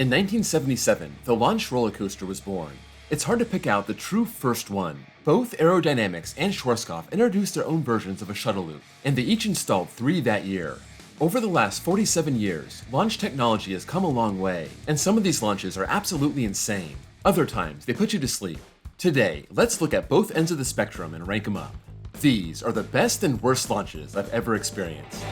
In 1977, the launch roller coaster was born. It's hard to pick out the true first one. Both Aerodynamics and Schwarzkopf introduced their own versions of a shuttle loop, and they each installed 3 that year. Over the last 47 years, launch technology has come a long way, and some of these launches are absolutely insane. Other times, they put you to sleep. Today, let's look at both ends of the spectrum and rank them up. These are the best and worst launches I've ever experienced.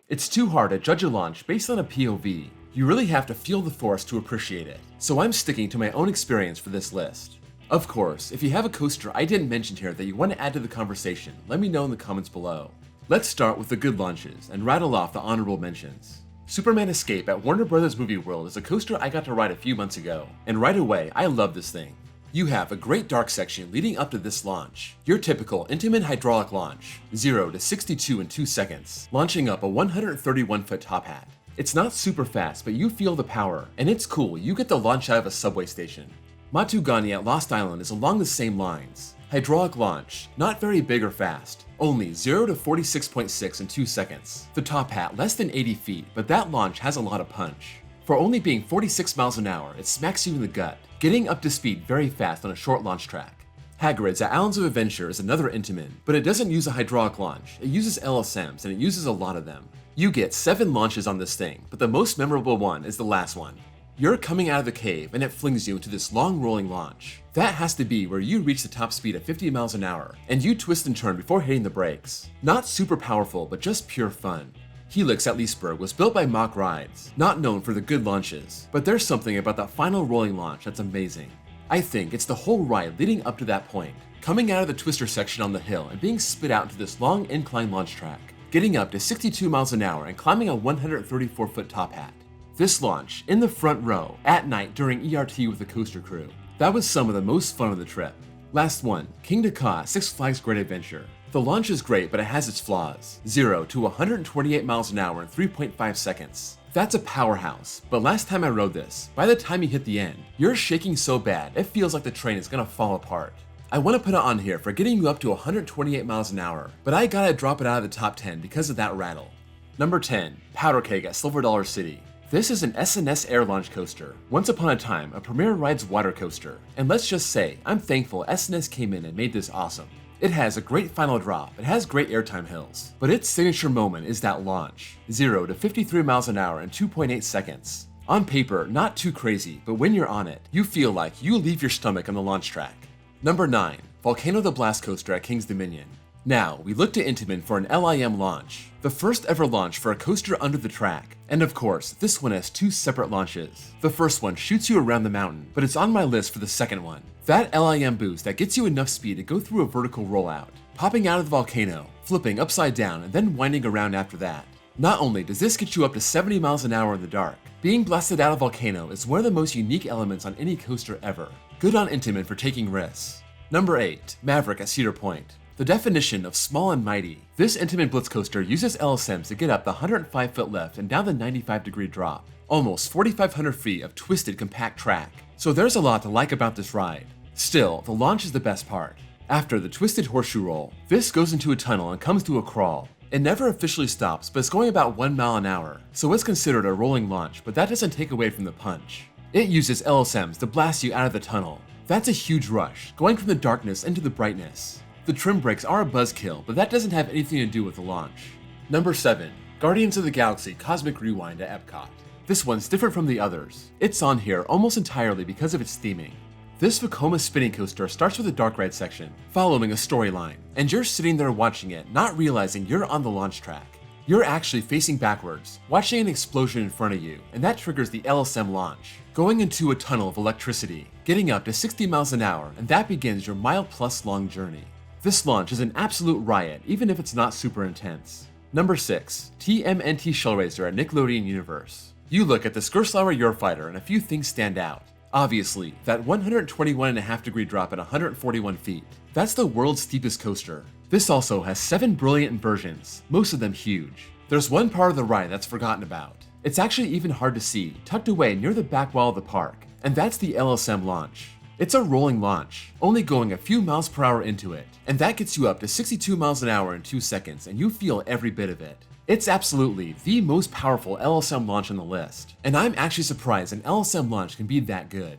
It's too hard to judge a launch based on a POV. You really have to feel the force to appreciate it, so I'm sticking to my own experience for this list. Of course, if you have a coaster I didn't mention here that you want to add to the conversation, let me know in the comments below. Let's start with the good launches and rattle off the honorable mentions. Superman Escape at Warner Bros. Movie World is a coaster I got to ride a few months ago, and right away, I love this thing. You have a great dark section leading up to this launch. Your typical Intamin hydraulic launch, 0 to 62 in 2 seconds, launching up a 131-foot top hat. It's not super fast, but you feel the power, and it's cool, you get to launch out of a subway station. Matugani at Lost Island is along the same lines. Hydraulic launch, not very big or fast, only 0 to 46.6 in 2 seconds. The top hat less than 80 feet, but that launch has a lot of punch. For only being 46 miles an hour, it smacks you in the gut, getting up to speed very fast on a short launch track. Hagrid's at Islands of Adventure is another Intamin, but it doesn't use a hydraulic launch, it uses LSMs and it uses a lot of them. You get 7 launches on this thing, but the most memorable one is the last one. You're coming out of the cave and it flings you into this long rolling launch. That has to be where you reach the top speed of 50 miles an hour, and you twist and turn before hitting the brakes. Not super powerful, but just pure fun. Helix at Leesburg was built by Mock Rides, not known for the good launches, but there's something about that final rolling launch that's amazing. I think it's the whole ride leading up to that point, coming out of the twister section on the hill and being spit out into this long incline launch track, getting up to 62 miles an hour and climbing a 134-foot top hat. This launch, in the front row, at night during ERT with the coaster crew, that was some of the most fun of the trip. Last one, King to Ka, Six Flags Great Adventure. The launch is great, but it has its flaws. 0 to 128 miles an hour in 3.5 seconds. That's a powerhouse, but last time I rode this, by the time you hit the end, you're shaking so bad it feels like the train is gonna fall apart. I want to put it on here for getting you up to 128 miles an hour, but I gotta drop it out of the top 10 because of that rattle. Number 10, Powder Keg at Silver Dollar City. This is an SNS air launch coaster. Once upon a time, a Premier Rides water coaster, and let's just say, I'm thankful SNS came in and made this awesome. It has a great final drop, it has great airtime hills, but its signature moment is that launch, 0 to 53 miles an hour in 2.8 seconds. On paper, not too crazy, but when you're on it, you feel like you leave your stomach on the launch track. Number 9, Volcano the Blast Coaster at King's Dominion. Now, we look to Intamin for an LIM launch, the first ever launch for a coaster under the track. And of course, this one has 2 separate launches. The first one shoots you around the mountain, but it's on my list for the second one. That LIM boost that gets you enough speed to go through a vertical rollout, popping out of the volcano, flipping upside down, and then winding around after that. Not only does this get you up to 70 miles an hour in the dark, being blasted out of volcano is one of the most unique elements on any coaster ever. Good on Intamin for taking risks. Number 8, Maverick at Cedar Point. The definition of small and mighty. This Intamin Blitz coaster uses LSMs to get up the 105-foot lift and down the 95-degree drop. Almost 4,500 feet of twisted compact track. So there's a lot to like about this ride. Still, the launch is the best part. After the twisted horseshoe roll, this goes into a tunnel and comes to a crawl. It never officially stops, but it's going about 1 mile an hour, so it's considered a rolling launch, but that doesn't take away from the punch. It uses LSMs to blast you out of the tunnel. That's a huge rush, going from the darkness into the brightness. The trim brakes are a buzzkill, but that doesn't have anything to do with the launch. Number 7, Guardians of the Galaxy Cosmic Rewind at Epcot. This one's different from the others. It's on here almost entirely because of its theming. This Vekoma spinning coaster starts with a dark ride section, following a storyline, and you're sitting there watching it, not realizing you're on the launch track. You're actually facing backwards, watching an explosion in front of you, and that triggers the LSM launch, going into a tunnel of electricity, getting up to 60 miles an hour, and that begins your mile-plus long journey. This launch is an absolute riot, even if it's not super intense. Number 6, TMNT Shellraiser at Nickelodeon Universe. You look at the Gerstlauer Eurofighter and a few things stand out. Obviously, that 121.5-degree drop at 141 feet. That's the world's steepest coaster. This also has 7 brilliant inversions, most of them huge. There's one part of the ride that's forgotten about. It's actually even hard to see, tucked away near the back wall of the park. and that's the LSM launch. It's a rolling launch, only going a few miles per hour into it, and that gets you up to 62 miles an hour in 2 seconds, and you feel every bit of it. It's absolutely the most powerful LSM launch on the list, and I'm actually surprised an LSM launch can be that good.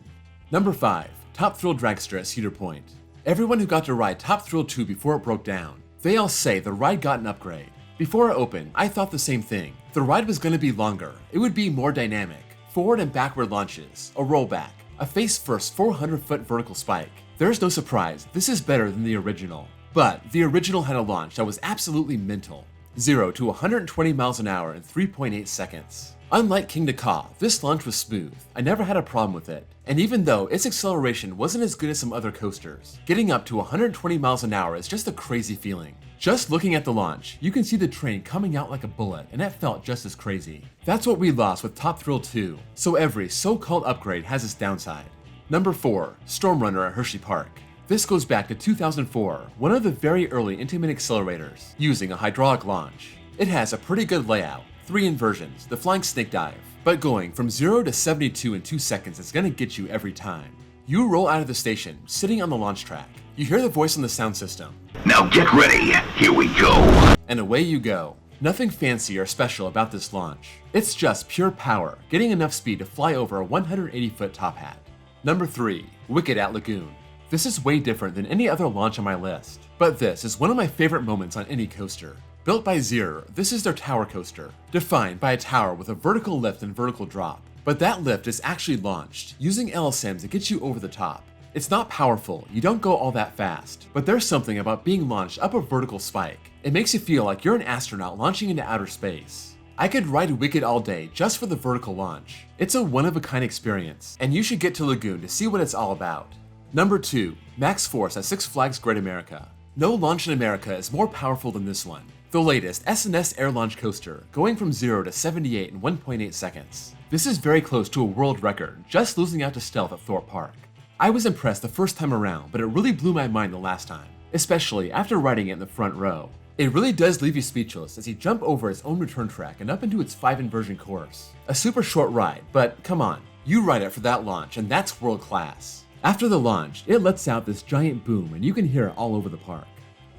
Number 5. Top Thrill Dragster at Cedar Point. Everyone who got to ride Top Thrill 2 before it broke down, they all say the ride got an upgrade. Before it opened, I thought the same thing. The ride was going to be longer, it would be more dynamic, forward and backward launches, a rollback, a face-first 400-foot vertical spike. There's no surprise, this is better than the original. But the original had a launch that was absolutely mental. 0 to 120 miles an hour in 3.8 seconds. Unlike King to Ka, this launch was smooth. I never had a problem with it. And even though its acceleration wasn't as good as some other coasters, getting up to 120 miles an hour is just a crazy feeling. Just looking at the launch, you can see the train coming out like a bullet, and it felt just as crazy. That's what we lost with Top Thrill 2, so every so-called upgrade has its downside. Number 4. Storm Runner at Hershey Park. This goes back to 2004, one of the very early Intamin accelerators, using a hydraulic launch. It has a pretty good layout, 3 inversions, the flying snake dive, but going from 0 to 72 in 2 seconds is gonna get you every time. You roll out of the station, sitting on the launch track. You hear the voice on the sound system. Now get ready, here we go. And away you go. Nothing fancy or special about this launch. It's just pure power, getting enough speed to fly over a 180-foot top hat. Number 3. Wicked at Lagoon. This is way different than any other launch on my list, but this is one of my favorite moments on any coaster. Built by Zero, this is their tower coaster, defined by a tower with a vertical lift and vertical drop. But that lift is actually launched, using LSMs to get you over the top. It's not powerful, you don't go all that fast, but there's something about being launched up a vertical spike. It makes you feel like you're an astronaut launching into outer space. I could ride Wicked all day just for the vertical launch. It's a one-of-a-kind experience, and you should get to Lagoon to see what it's all about. Number 2. Max Force at Six Flags Great America. No launch in America is more powerful than this one. The latest S&S Air Launch coaster, going from 0 to 78 in 1.8 seconds. This is very close to a world record, just losing out to Stealth at Thorpe Park. I was impressed the first time around, but it really blew my mind the last time, especially after riding it in the front row. It really does leave you speechless as you jump over its own return track and up into its 5 inversion course. A super short ride, but come on, you ride it for that launch and that's world class. After the launch, it lets out this giant boom and you can hear it all over the park.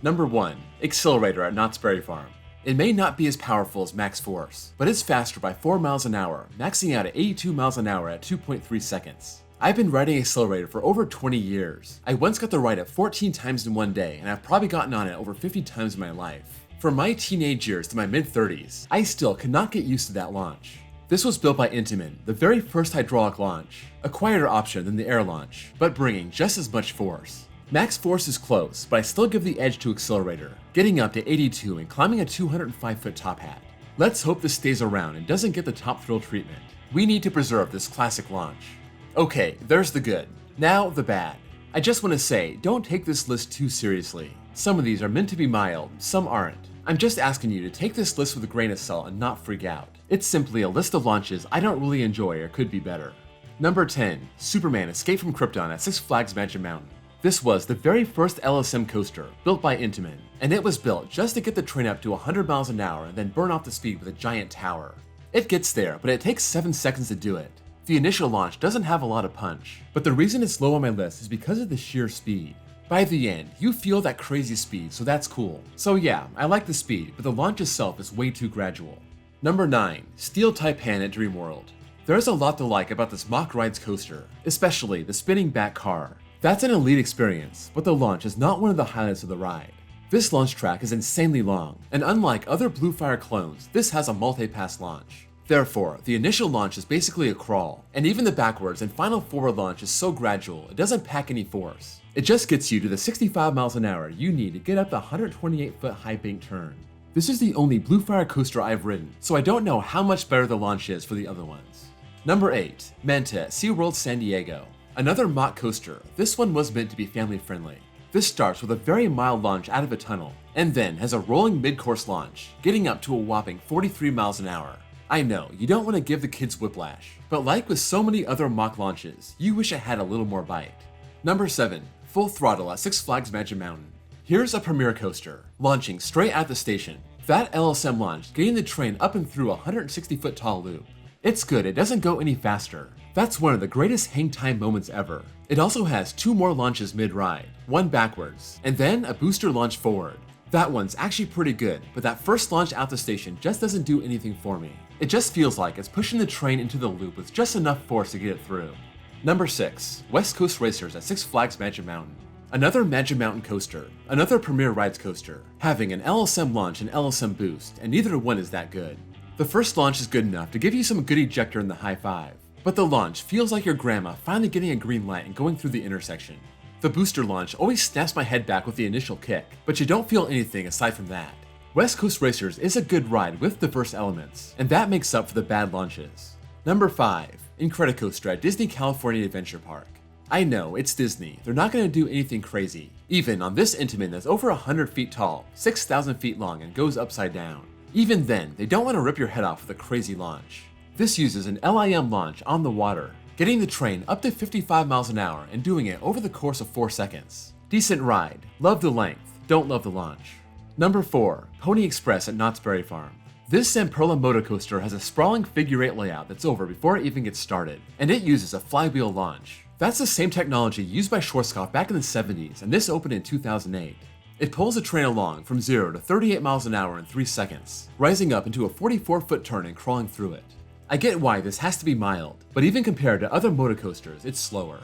Number 1. Accelerator at Knott's Berry Farm. It may not be as powerful as Max Force, but it's faster by 4 miles an hour, maxing out at 82 miles an hour at 2.3 seconds. I've been riding Accelerator for over 20 years. I once got to ride it 14 times in one day, and I've probably gotten on it over 50 times in my life. From my teenage years to my mid-30s, I still could not get used to that launch. This was built by Intamin, the very first hydraulic launch, a quieter option than the air launch, but bringing just as much force. Max Force is close, but I still give the edge to Accelerator, getting up to 82 and climbing a 205-foot top hat. Let's hope this stays around and doesn't get the Top Thrill treatment. We need to preserve this classic launch. Okay, there's the good. Now the bad. I just want to say, don't take this list too seriously. Some of these are meant to be mild, some aren't. I'm just asking you to take this list with a grain of salt and not freak out. It's simply a list of launches I don't really enjoy or could be better. Number 10. Superman Escape from Krypton at Six Flags Magic Mountain. This was the very first LSM coaster built by Intamin, and it was built just to get the train up to 100 miles an hour and then burn off the speed with a giant tower. It gets there, but it takes 7 seconds to do it. The initial launch doesn't have a lot of punch, but the reason it's low on my list is because of the sheer speed. By the end, you feel that crazy speed, so that's cool. So yeah, I like the speed, but the launch itself is way too gradual. Number 9. Steel Taipan at Dreamworld. There's a lot to like about this Mock Rides coaster, especially the spinning back car. That's an elite experience, but the launch is not one of the highlights of the ride. This launch track is insanely long, and unlike other Blue Fire clones, this has a multi-pass launch. Therefore, the initial launch is basically a crawl, and even the backwards and final forward launch is so gradual it doesn't pack any force. It just gets you to the 65 miles an hour you need to get up the 128-foot high bank turn. This is the only Blue Fire coaster I've ridden, so I don't know how much better the launch is for the other ones. Number 8. Manta at SeaWorld San Diego. Another mock coaster, this one was meant to be family friendly. This starts with a very mild launch out of a tunnel, and then has a rolling mid-course launch, getting up to a whopping 43 miles an hour. I know, you don't want to give the kids whiplash, but like with so many other mock launches, you wish it had a little more bite. Number 7. Full Throttle at Six Flags Magic Mountain. Here's a premier coaster, launching straight at the station. That LSM launch getting the train up and through a 160-foot tall loop. It's good it doesn't go any faster, That's one of the greatest hang time moments ever. It also has 2 more launches mid-ride, one backwards, and then a booster launch forward. That one's actually pretty good, but that first launch out the station just doesn't do anything for me. It just feels like it's pushing the train into the loop with just enough force to get it through. Number 6. West Coast Racers at Six Flags Magic Mountain. Another Magic Mountain coaster, another Premier Rides coaster, having an LSM launch and LSM boost, and neither one is that good. The first launch is good enough to give you some good ejector in the high five, but the launch feels like your grandma finally getting a green light and going through the intersection. The booster launch always snaps my head back with the initial kick, but you don't feel anything aside from that. West Coast Racers is a good ride with diverse elements, and that makes up for the bad launches. Number 5. Incredicoaster at Disney California Adventure Park. I know, it's Disney, they're not going to do anything crazy, even on this Intamin that's over 100 feet tall, 6,000 feet long, and goes upside down. Even then, they don't want to rip your head off with a crazy launch. This uses an LIM launch on the water, getting the train up to 55 miles an hour and doing it over the course of 4 seconds. Decent ride, love the length, don't love the launch. Number 4. Pony Express at Knott's Berry Farm. This Zamperla motor coaster has a sprawling figure 8 layout that's over before it even gets started, and it uses a flywheel launch. That's the same technology used by Schwarzkopf back in the 70s, and this opened in 2008. It pulls the train along from 0 to 38 miles an hour in 3 seconds, rising up into a 44-foot turn and crawling through it. I get why this has to be mild, but even compared to other motor coasters, it's slower.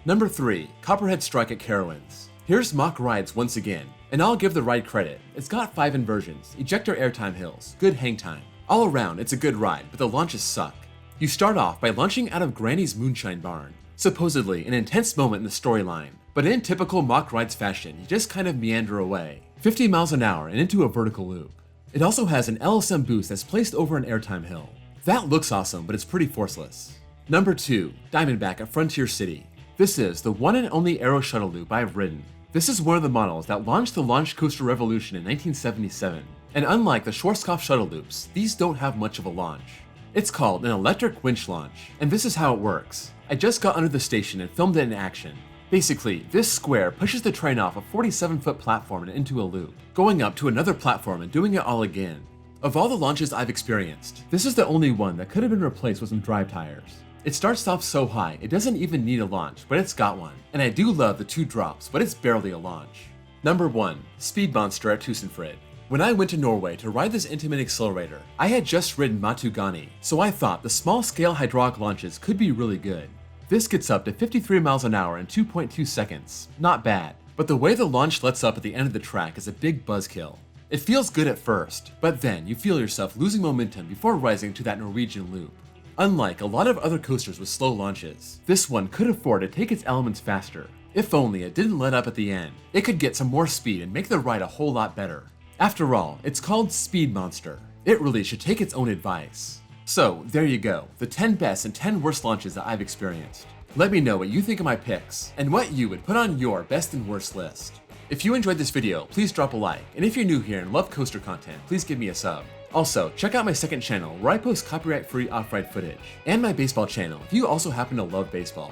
Number 3. Copperhead Strike at Carowinds. Here's Mock Rides once again, and I'll give the ride credit. It's got 5 inversions, ejector airtime hills, good hang time. All around, it's a good ride, but the launches suck. You start off by launching out of Granny's Moonshine Barn, supposedly an intense moment in the storyline, but in typical Mock Rides fashion, you just kind of meander away, 50 miles an hour and into a vertical loop. It also has an LSM boost that's placed over an airtime hill. That looks awesome, but it's pretty forceless. Number 2. Diamondback at Frontier City. This is the one and only aero shuttle loop I've ridden. This is one of the models that launched the launch coaster revolution in 1977, and unlike the Schwarzkopf shuttle loops, these don't have much of a launch. It's called an electric winch launch, and this is how it works. I just got under the station and filmed it in action. Basically, this square pushes the train off a 47-foot platform and into a loop, going up to another platform and doing it all again. Of all the launches I've experienced, this is the only one that could have been replaced with some drive tires. It starts off so high, it doesn't even need a launch, but it's got one. And I do love the 2 drops, but it's barely a launch. Number 1. Speed Monster at Tusenfryd. When I went to Norway to ride this Intamin accelerator, I had just ridden Matugani, so I thought the small-scale hydraulic launches could be really good. This gets up to 53 miles an hour in 2.2 seconds. Not bad, but the way the launch lets up at the end of the track is a big buzzkill. It feels good at first, but then you feel yourself losing momentum before rising to that Norwegian loop. Unlike a lot of other coasters with slow launches, this one could afford to take its elements faster. If only it didn't let up at the end, it could get some more speed and make the ride a whole lot better. After all, it's called Speed Monster. It really should take its own advice. So, there you go, the 10 best and 10 worst launches that I've experienced. Let me know what you think of my picks, and what you would put on your best and worst list. If you enjoyed this video, please drop a like, and if you're new here and love coaster content, please give me a sub. Also, check out my second channel where I post copyright-free off-ride footage, and my baseball channel if you also happen to love baseball.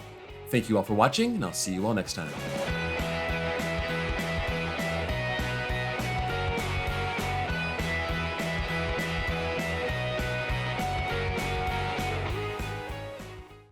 Thank you all for watching, and I'll see you all next time.